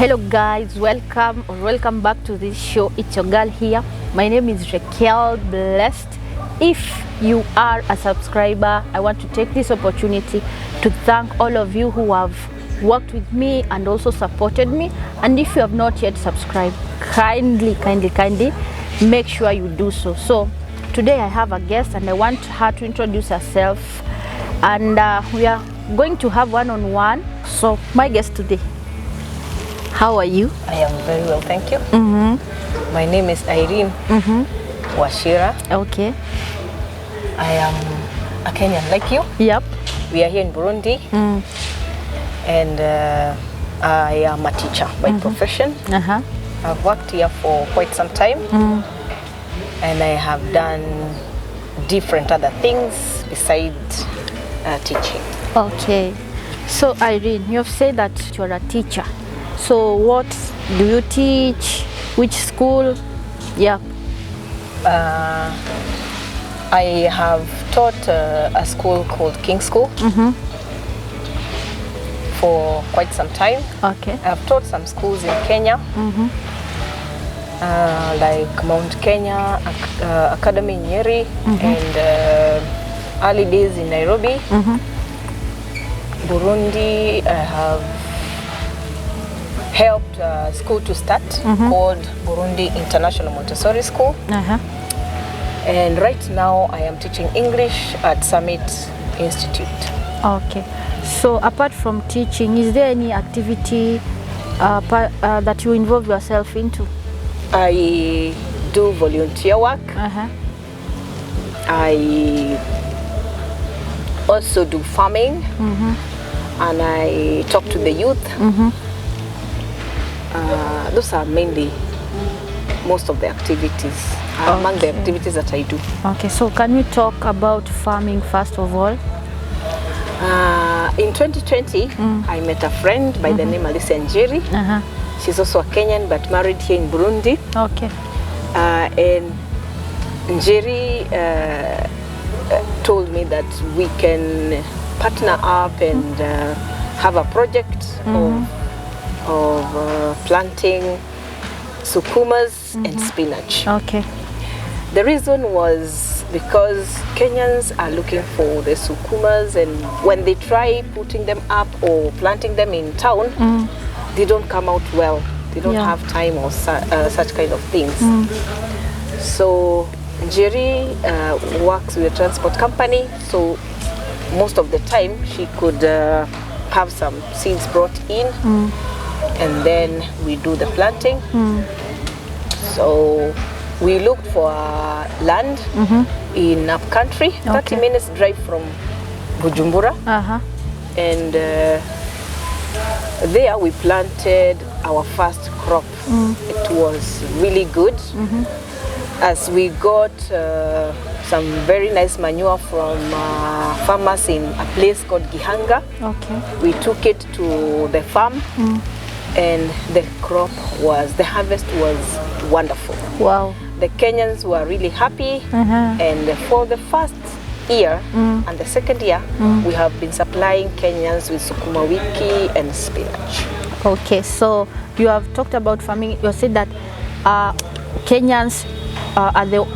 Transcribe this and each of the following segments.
Hello guys, welcome back to this show. It's your girl here. My name is Raquel Blessed. If you are a subscriber, I want to take this opportunity to thank all of you who have worked with me and also supported me. And if you have not yet subscribed, kindly make sure you do so. So today I have a guest and I want her to introduce herself, and we are going to have one-on-one. So my guest today, how are you? I am very well, thank you. My name is Irene Wachira. Okay. I am a Kenyan like you. Yep. We are here in Burundi. And I am a teacher by profession. I've worked here for quite some time. And I have done different other things besides teaching. Okay. So Irene, you have said that you're a teacher. So what do you teach? Which school? Yeah. I have taught a school called King School for quite some time. Okay. I've taught some schools in Kenya, like Mount Kenya Academy in Nyeri, and early days in Nairobi. Burundi, I have helped a school to start called Burundi International Montessori School. And right now I am teaching English at Summit Institute. Okay. So apart from teaching, is there any activity that you involve yourself into? I do volunteer work. I also do farming, and I talk to the youth. Those are mainly most of the activities, among the activities that I do. Okay, so can we talk about farming first of all? In 2020, I met a friend by the name Alicia Njeri. She's also a Kenyan but married here in Burundi. Okay. And Njeri told me that we can partner up and have a project of planting sukumas and spinach. Okay. The reason was because Kenyans are looking for the sukumas, and when they try putting them up or planting them in town, they don't come out well. They don't have time or such kind of things. So Jerry works with a transport company, so most of the time she could have some seeds brought in, and then we do the planting. So we looked for land in upcountry, 30 minutes drive from Bujumbura. And there we planted our first crop. It was really good. As we got some very nice manure from farmers in a place called Gihanga. We took it to the farm, and the harvest was wonderful. Wow. The Kenyans were really happy, and for the first year and the second year, we have been supplying Kenyans with sukuma wiki and spinach. Okay, so you have talked about farming. You said that Kenyans are the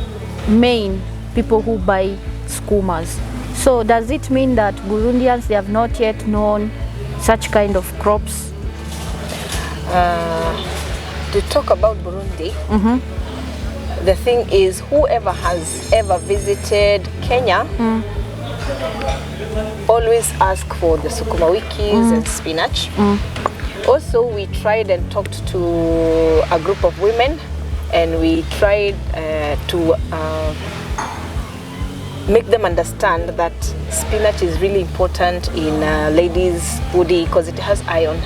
main people who buy sukumas. So does it mean that Burundians, they have not yet known such kind of crops? To talk about Burundi, the thing is, whoever has ever visited Kenya always ask for the sukuma wikis and spinach. Also, we tried and talked to a group of women, and we tried to make them understand that spinach is really important in ladies' body because it has iron,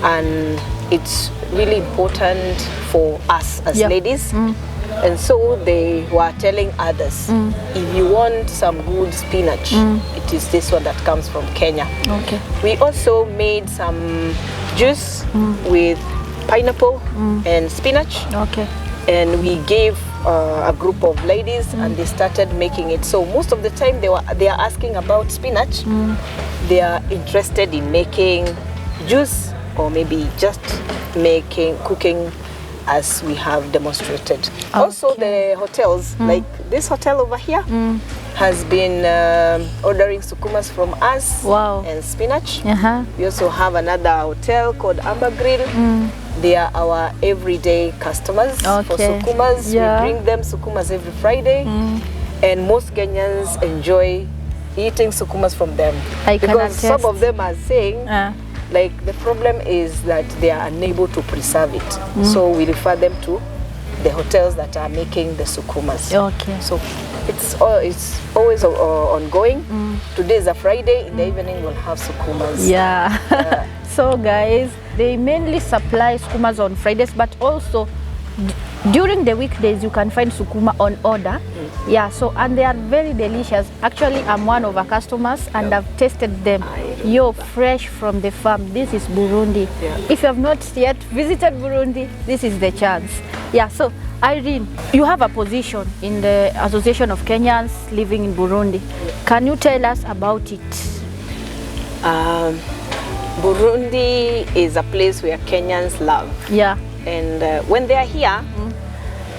and it's really important for us as ladies. And so they were telling others, if you want some good spinach, it is this one that comes from Kenya. Okay. We also made some juice with pineapple and spinach. Okay. And we gave a group of ladies, and they started making it. So most of the time they are asking about spinach. They are interested in making juice or maybe just cooking as we have demonstrated. Okay. Also the hotels, like this hotel over here, has been ordering sukumas from us. Wow. And spinach. Uh-huh. We also have another hotel called Amber Grill. They are our everyday customers for Okay. sukumas. Yeah. We bring them sukumas every Friday, and most Kenyans enjoy eating sukumas from them. I can because some attest. of them are saying like the problem is that they are unable to preserve it. So we refer them to the hotels that are making the sukumas. Okay. So it's always ongoing. Today is a Friday. In the evening we'll have sukumas. Yeah. So guys, they mainly supply sukumas on Fridays, but also during the weekdays you can find sukuma on order. Yeah, so and they are very delicious. Actually, I'm one of our customers and I've tasted them. Yo, fresh from the farm. This is Burundi. If you have not yet visited Burundi, this is the chance. Yeah, so Irene, you have a position in the Association of Kenyans living in Burundi. Can you tell us about it? Burundi is a place where Kenyans love. Yeah. And when they are here,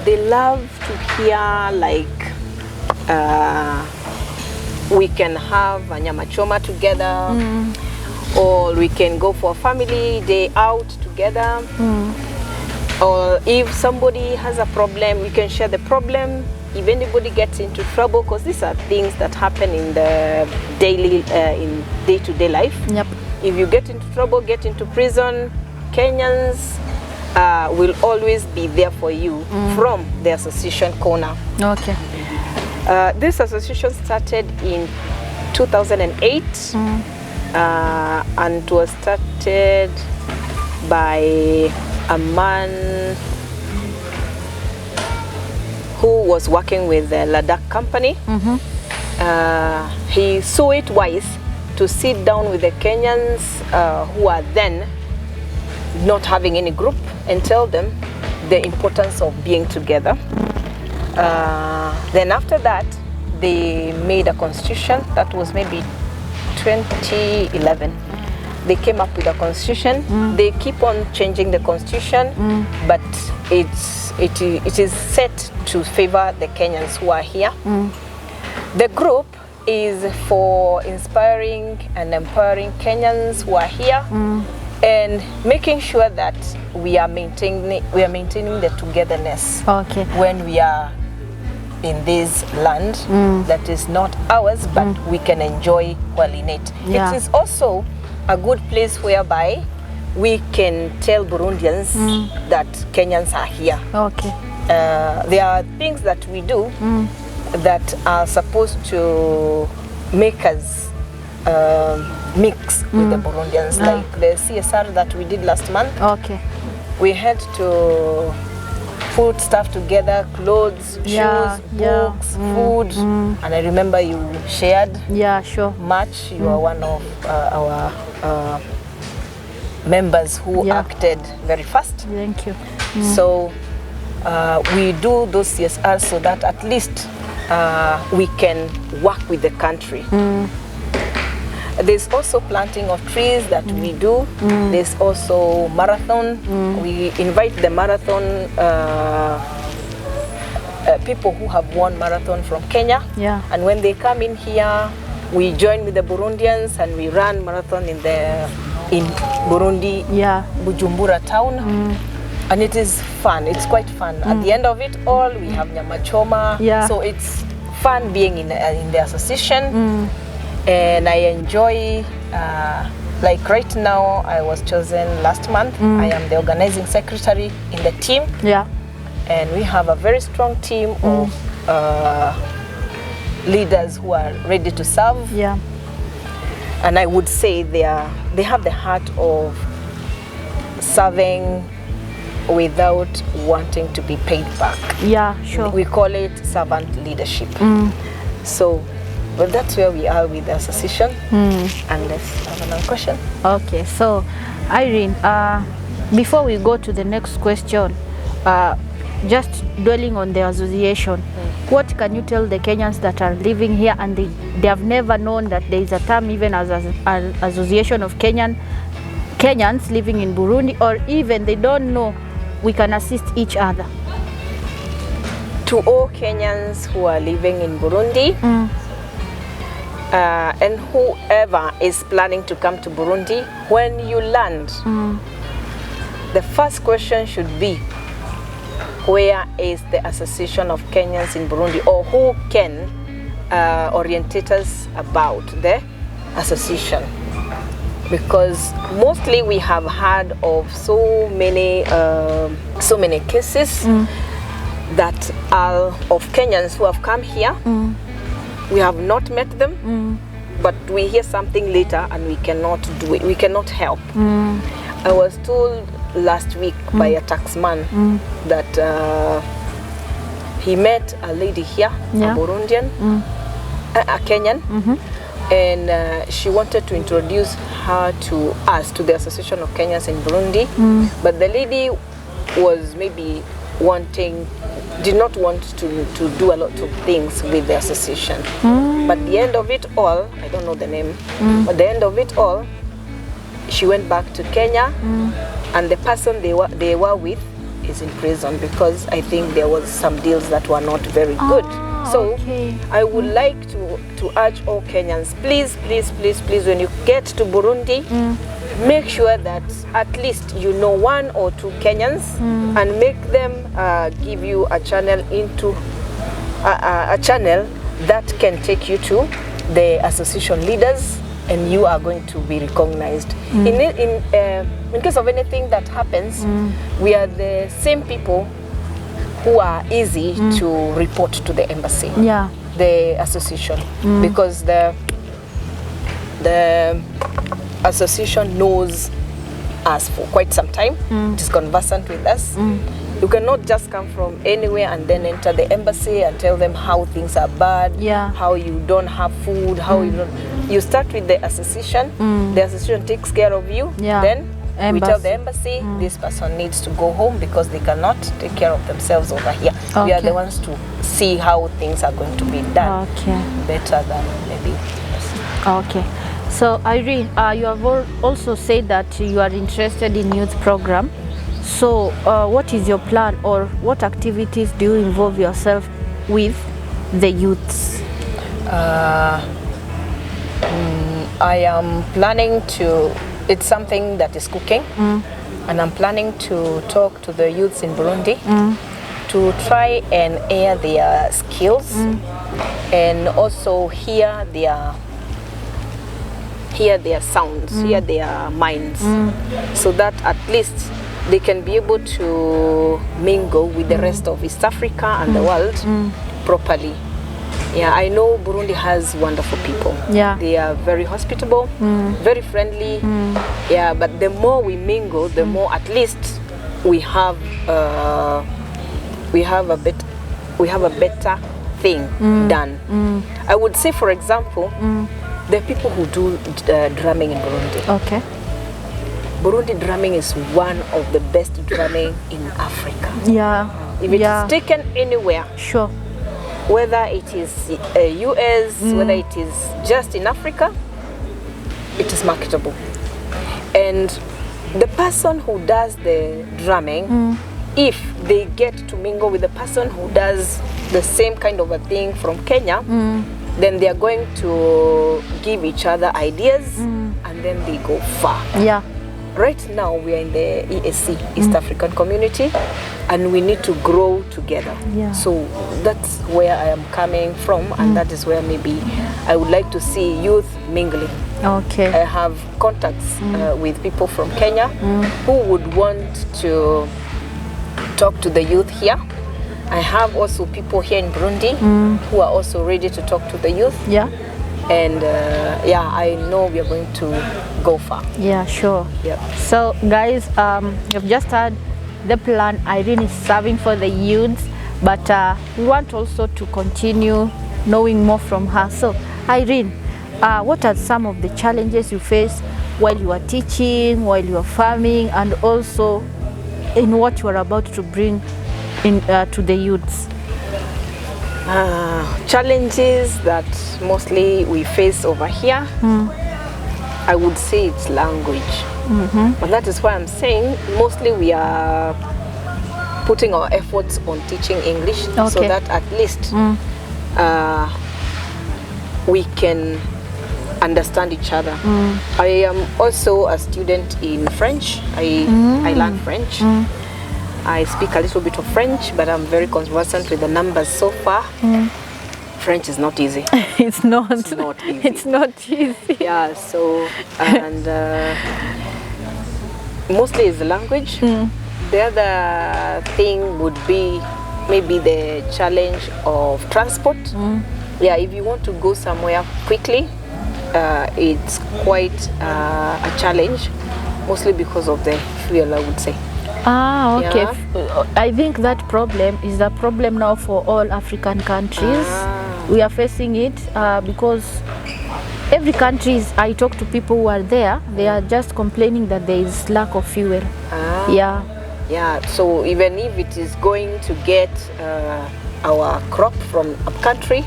they love to hear like we can have a nyama choma together, or we can go for a family day out together, or if somebody has a problem, we can share the problem. If anybody gets into trouble, because these are things that happen in the daily, in day-to-day life. Yep. If you get into trouble, get into prison, Kenyans will always be there for you from the association corner. Okay. This association started in 2008 and it was started by a man who was working with the Ladakh company. He saw it wise to sit down with the Kenyans who are then not having any group and tell them the importance of being together. Then after that, they made a constitution. That was maybe 2011. They came up with a constitution. They keep on changing the constitution, but it is set to favor the Kenyans who are here. The group is for inspiring and empowering Kenyans who are here, and making sure that we are maintaining the togetherness. Okay. When we are in this land that is not ours, but we can enjoy while in it. Yeah. It is also a good place whereby we can tell Burundians that Kenyans are here. Okay. There are things that we do that are supposed to make us mix with the Burundians, like the CSR that we did last month. Okay. We had to put stuff together, clothes, shoes, books, food, and I remember you shared. Yeah, sure. Much. You are one of our members who acted very fast. Thank you. So we do those CSR so that at least we can work with the country. There's also planting of trees that we do. There's also marathon. We invite the marathon people who have won marathon from Kenya. Yeah. And when they come in here, we join with the Burundians and we run marathon in Burundi, Bujumbura town. And it is fun. It's quite fun. At the end of it all, we have nyama choma. So it's fun being in the association. And I enjoy, like right now, I was chosen last month. I am the organizing secretary in the team. Yeah. And we have a very strong team of leaders who are ready to serve. Yeah. And I would say they have the heart of serving without wanting to be paid back. Yeah, sure. We call it servant leadership. So, well, that's where we are with the association. And let's have another question. Okay, so Irene, before we go to the next question, just dwelling on the association, what can you tell the Kenyans that are living here and they have never known that there is a term even as an association of Kenyan Kenyans living in Burundi, or even they don't know, we can assist each other? To all Kenyans who are living in Burundi, and whoever is planning to come to Burundi, when you land, the first question should be, where is the Association of Kenyans in Burundi, or who can orientate us about the association? Because mostly we have heard of so many cases that are of Kenyans who have come here. We have not met them, but we hear something later and we cannot do it. We cannot help. I was told last week by a taxman that he met a lady here, a Burundian, a Kenyan, and she wanted to introduce her to us, to the Association of Kenyans in Burundi, but the lady was maybe did not want to do a lot of things with the association. But the end of it all, I don't know the name, but the end of it all, she went back to Kenya, and the person they were with is in prison because I think there was some deals that were not very good. So I would like to urge all Kenyans, please, please, please, please, when you get to Burundi, make sure that at least you know one or two Kenyans, and make them give you a channel into a channel that can take you to the association leaders, and you are going to be recognized. In case of anything that happens, we are the same people who are easy to report to the embassy, the association, because the association knows us for quite some time. It is conversant with us. You cannot just come from anywhere and then enter the embassy and tell them how things are bad, how you don't have food, how you don't. You start with the association. The association takes care of you. Then we tell the embassy, this person needs to go home because they cannot take care of themselves over here. We are the ones to see how things are going to be done better than maybe. Okay. So Irene, you have also said that you are interested in youth program. So what is your plan, or what activities do you involve yourself with the youths? I am planning to, it's something that is cooking, and I'm planning to talk to the youths in Burundi to try and air their skills and also hear their sounds, hear their minds, so that at least they can be able to mingle with the rest of East Africa and the world properly. Yeah, I know Burundi has wonderful people. They are very hospitable, very friendly. Yeah, but the more we mingle, the more at least we have a better thing done. I would say, for example, the people who do drumming in Burundi. Burundi drumming is one of the best drumming in Africa. If it is taken anywhere, whether it is US, whether it is just in Africa, it is marketable. And the person who does the drumming, if they get to mingle with the person who does the same kind of a thing from Kenya, then they are going to give each other ideas, and then they go far. Right now we are in the EAC, East African Community, and we need to grow together. So that's where I am coming from, and that is where maybe I would like to see youth mingling. I have contacts with people from Kenya who would want to talk to the youth here. I have also people here in Burundi who are also ready to talk to the youth. And I know we are going to go far. So guys, you've just heard the plan Irene is serving for the youths, but we want also to continue knowing more from her. So Irene, what are some of the challenges you face while you are teaching, while you are farming, and also in what you are about to bring in to the youths? Challenges that mostly we face over here, I would say it's language. But that is why I'm saying mostly we are putting our efforts on teaching English so that at least we can understand each other. I am also a student in French. I learn French. I speak a little bit of French, but I'm very conversant with the numbers so far. French is not easy. It's not. It's not easy. It's not easy. Yeah, so, and mostly is the language. The other thing would be maybe the challenge of transport. Yeah, if you want to go somewhere quickly, it's quite a challenge, mostly because of the fuel, I would say. Ah, okay. Yeah. I think that problem is a problem now for all African countries. We are facing it because every country, I talk to people who are there, they are just complaining that there is lack of fuel. Yeah. Yeah, so even if it is going to get our crop from a country,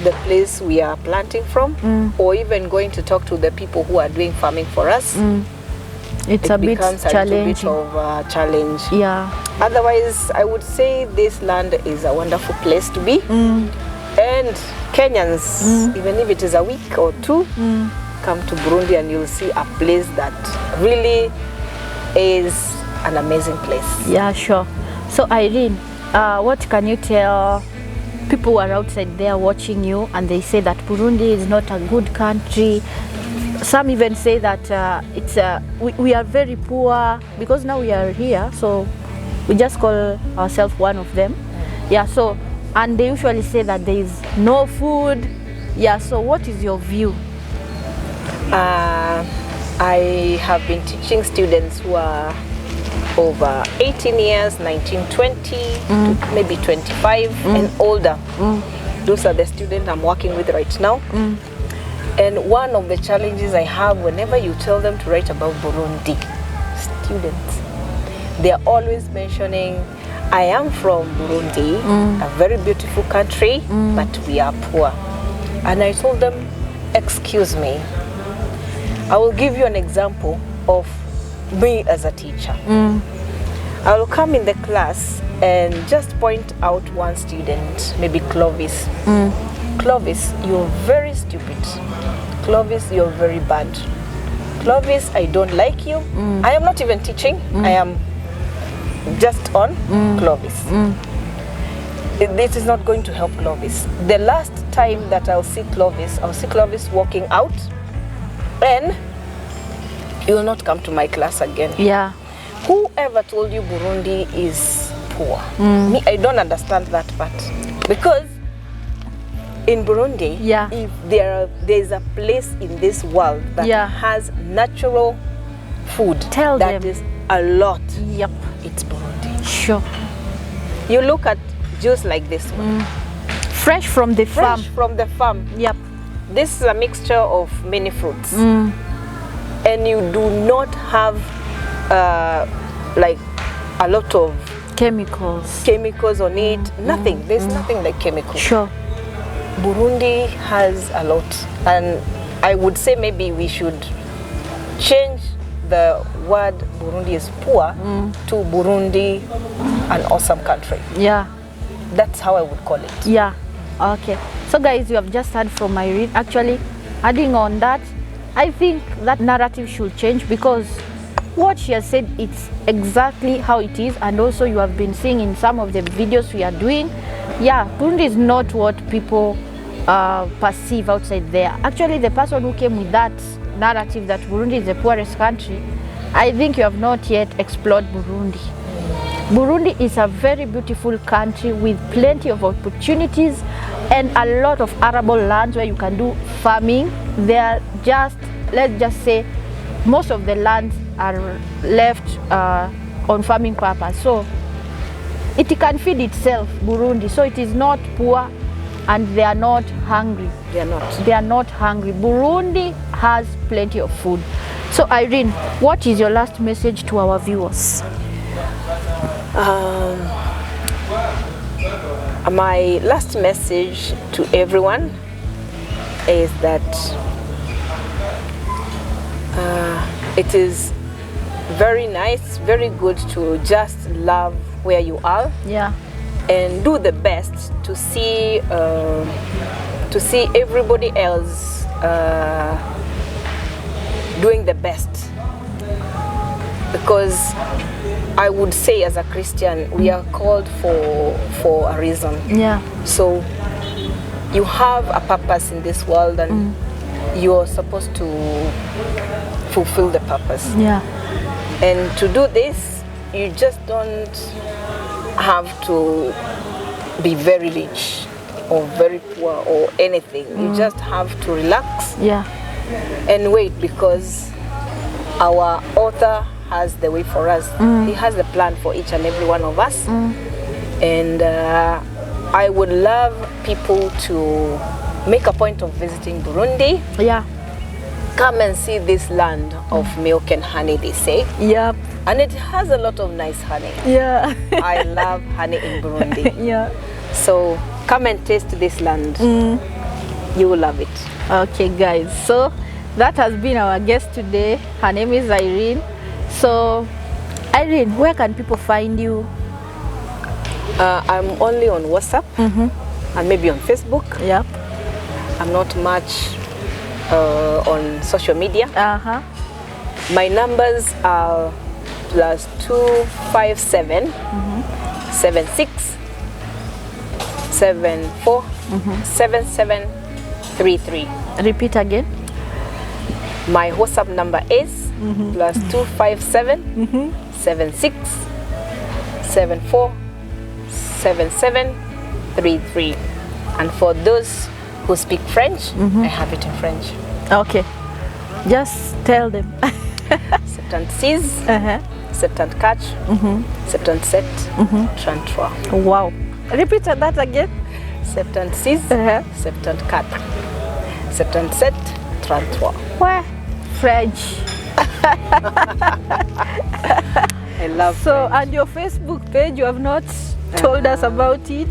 the place we are planting from, or even going to talk to the people who are doing farming for us, it becomes a little bit of a challenge. Yeah. Otherwise, I would say this land is a wonderful place to be. And Kenyans, even if it is a week or two, come to Burundi and you'll see a place that really is an amazing place. Yeah, sure. So Irene, what can you tell people who are outside there watching you and they say that Burundi is not a good country? Some even say that we are very poor because now we are here, so we just call ourselves one of them. Yeah, so, and they usually say that there is no food. Yeah, so what is your view? I have been teaching students who are over 18 years, 19, 20, to maybe 25 and older. Those are the students I'm working with right now. And one of the challenges I have whenever you tell them to write about Burundi, students, they are always mentioning, I am from Burundi, a very beautiful country, but we are poor. And I told them, excuse me, I will give you an example of me as a teacher. I will come in the class and just point out one student, maybe Clovis. Clovis, you're very stupid. Clovis, you're very bad. Clovis, I don't like you. I am not even teaching. I am just on Clovis. This is not going to help Clovis. The last time that I'll see Clovis walking out, and you will not come to my class again. Yeah. Whoever told you Burundi is poor? Me, I don't understand that part. Because in Burundi, if there's a place in this world that has natural food, that is a lot, it's Burundi. Sure. You look at juice like this one. Fresh from the farm. Fresh from the farm. Yep. This is a mixture of many fruits. And you do not have like a lot of chemicals on it. Nothing. There's nothing like chemicals. Sure. Burundi has a lot, and I would say maybe we should change the word Burundi is poor to Burundi an awesome country. Yeah. That's how I would call it. Yeah. Okay. So guys, you have just heard from Irene. Actually, adding on that, I think that narrative should change because what she has said, it's exactly how it is, and also you have been seeing in some of the videos we are doing. Yeah, Burundi is not what people perceive outside there. Actually, the person who came with that narrative that Burundi is the poorest country, I think you have not yet explored Burundi. Burundi is a very beautiful country with plenty of opportunities and a lot of arable lands where you can do farming. They are just, let's just say, most of the lands are left on farming purpose. So it can feed itself, Burundi. So it is not poor and they are not hungry. They are not. They are not hungry. Burundi has plenty of food. So Irene, what is your last message to our viewers? My last message to everyone is that it is very nice, very good to just love where you are. Yeah. And do the best to see everybody else doing the best, because I would say as a Christian we are called for a reason. Yeah. So you have a purpose in this world, and you're supposed to fulfill the purpose. Yeah. And to do this, you just don't have to be very rich or very poor or anything. You just have to relax, Yeah. and wait, because our author has the way for us. He has the plan for each and every one of us. And I would love people to make a point of visiting Burundi. Yeah. Come and see this land of milk and honey, they say. Yep. And it has a lot of nice honey. Yeah. I love honey in Burundi. Yeah. So come and taste this land. You will love it. Okay, guys. So that has been our guest today. Her name is Irene. So, Irene, where can people find you? I'm only on WhatsApp and maybe on Facebook. Yep. I'm not much on social media. My numbers are +257 76 74 7733. Repeat again. My WhatsApp number is +257 76 74 7733. And for those who speak French, I have it in French. Okay. Just tell them. 76 74 77 33. Wow. Repeat that again. 76 74 77 33. What? French. I love So, and your Facebook page, you have not told us about it?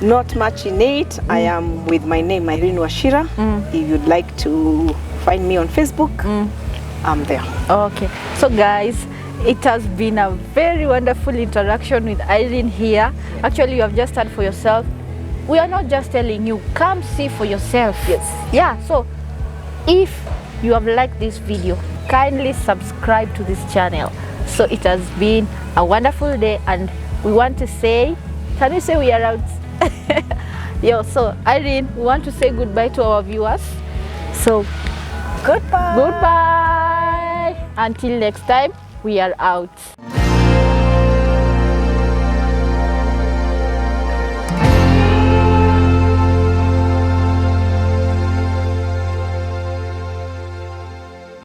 Not much in it. I am with my name, Irene Wachira. If you'd like to find me on Facebook, I'm there. Okay. So, guys, it has been a very wonderful interaction with Irene here. Actually, you have just heard for yourself. We are not just telling you, come see for yourself. Yes. Yeah, so if you have liked this video, kindly subscribe to this channel. So it has been a wonderful day, and we want to say, can we say we are out? Yo, so Irene, we want to say goodbye to our viewers. So Goodbye. goodbye. Until next time, we are out.